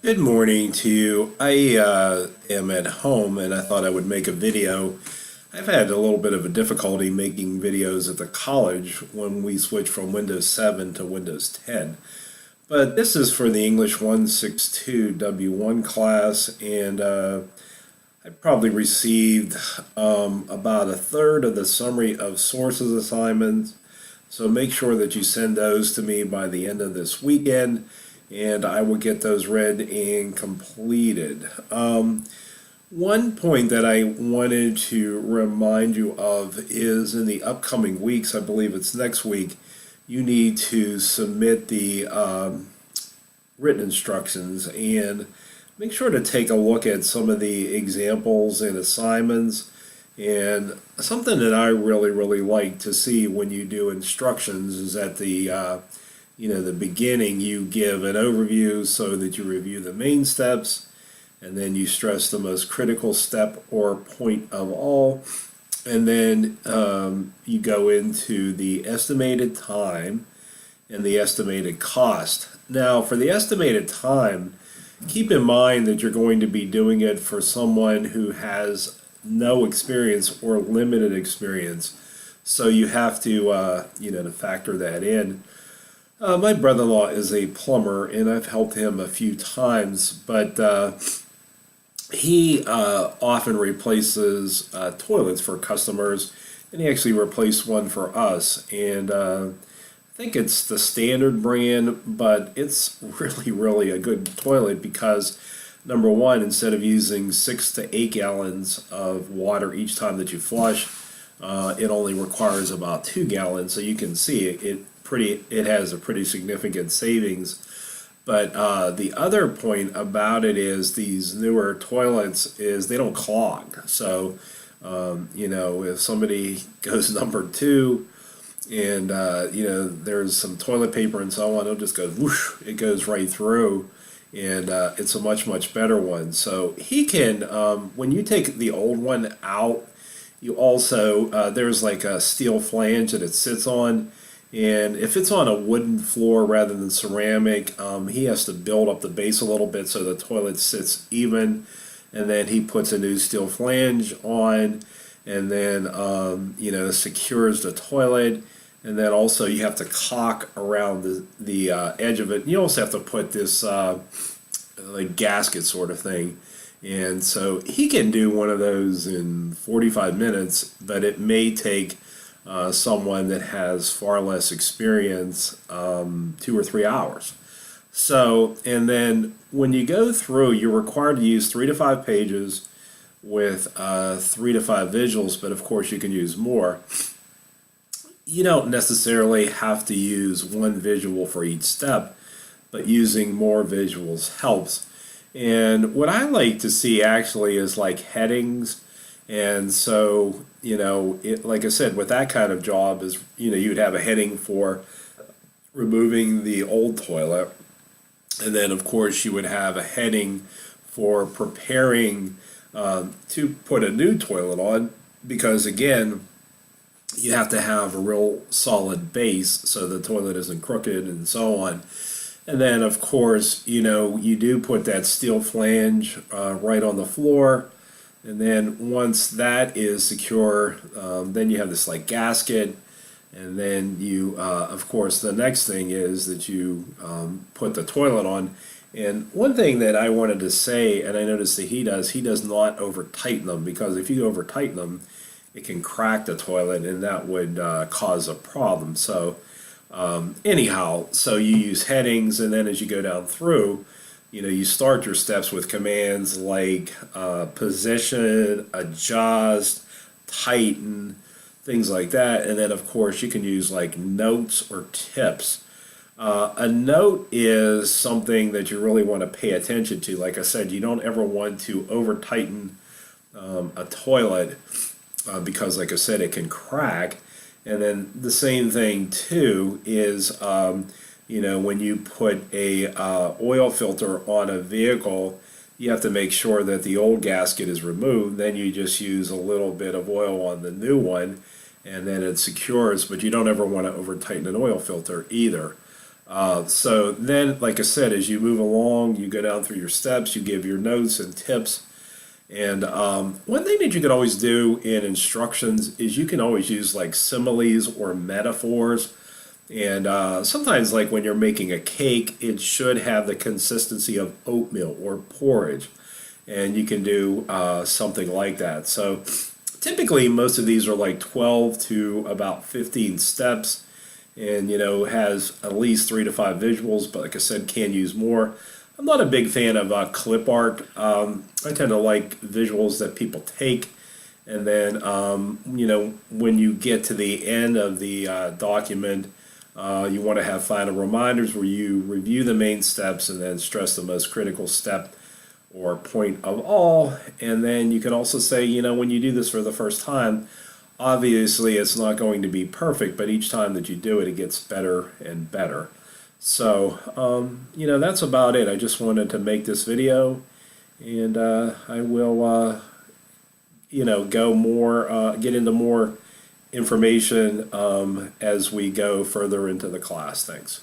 Good morning to you. I am at home and I thought I would make a video. I've had a little bit of a difficulty making videos at the college when we switched from Windows 7 to Windows 10. But this is for the English 162 W1 class, and I probably received about a third of the summary of sources assignments. So make sure that you send those to me by the end of this weekend, and I will get those read and completed. One point that I wanted to remind you of is in the upcoming weeks, I believe it's next week, you need to submit the written instructions and make sure to take a look at some of the examples and assignments. And something that I really like to see when you do instructions is at the beginning you give an overview so that you review the main steps, and then you stress the most critical step or point of all, and then you go into the estimated time and the estimated cost. Now, for the estimated time, keep in mind that you're going to be doing it for someone who has no experience or limited experience. So you have to factor that in. My brother-in-law is a plumber, and I've helped him a few times, but he often replaces toilets for customers, and he actually replaced one for us. And I think it's the standard brand, but it's really a good toilet because number one, instead of using 6 to 8 gallons of water each time that you flush, it only requires about 2 gallons. So you can see it has a pretty significant savings. But the other point about it is these newer toilets is they don't clog. So if somebody goes number two and there's some toilet paper and so on, it'll just go whoosh, it goes right through, and it's a much better one. So he can when you take the old one out, you also there's like a steel flange that it sits on, and if it's on a wooden floor rather than ceramic, he has to build up the base a little bit so the toilet sits even, and then he puts a new steel flange on, and then secures the toilet. And then also you have to caulk around the edge of it. You also have to put this like gasket sort of thing. And so he can do one of those in 45 minutes, but it may take someone that has far less experience 2 or 3 hours. So, and then when you go through, you're required to use 3 to 5 pages with 3 to 5 visuals, but of course you can use more. You don't necessarily have to use one visual for each step, but using more visuals helps. And what I like to see actually is like headings. And so, like I said, with that kind of job is, you'd have a heading for removing the old toilet. And then, of course, you would have a heading for preparing to put a new toilet on, because again, you have to have a real solid base so the toilet isn't crooked and so on. And then, of course, you do put that steel flange right on the floor. And then once that is secure, then you have this like gasket. And then you, of course, the next thing is that you put the toilet on. And one thing that I wanted to say, and I noticed that he does not over tighten them, because if you over tighten them, it can crack the toilet, and that would cause a problem. So anyhow, so you use headings, and then as you go down through, you start your steps with commands like position, adjust, tighten, things like that. And then, of course, you can use like notes or tips. A note is something that you really want to pay attention to. Like I said, you don't ever want to over tighten a toilet. Because, like I said, it can crack. And then the same thing too is, when you put a oil filter on a vehicle, you have to make sure that the old gasket is removed. Then you just use a little bit of oil on the new one, and then it secures. But you don't ever want to over tighten an oil filter either. So then, like I said, as you move along, you go down through your steps, you give your notes and tips. And one thing that you can always do in instructions is you can always use like similes or metaphors. And sometimes, like when you're making a cake, it should have the consistency of oatmeal or porridge. And you can do something like that. So typically, most of these are like 12 to about 15 steps, and has at least 3 to 5 visuals, but like I said, can use more. I'm not a big fan of clip art. I tend to like visuals that people take, and then when you get to the end of the document, you want to have final reminders where you review the main steps and then stress the most critical step or point of all. And then you can also say, when you do this for the first time, obviously it's not going to be perfect, but each time that you do it, it gets better and better. So, that's about it. I just wanted to make this video, and I will, go more, get into more information as we go further into the class. Thanks.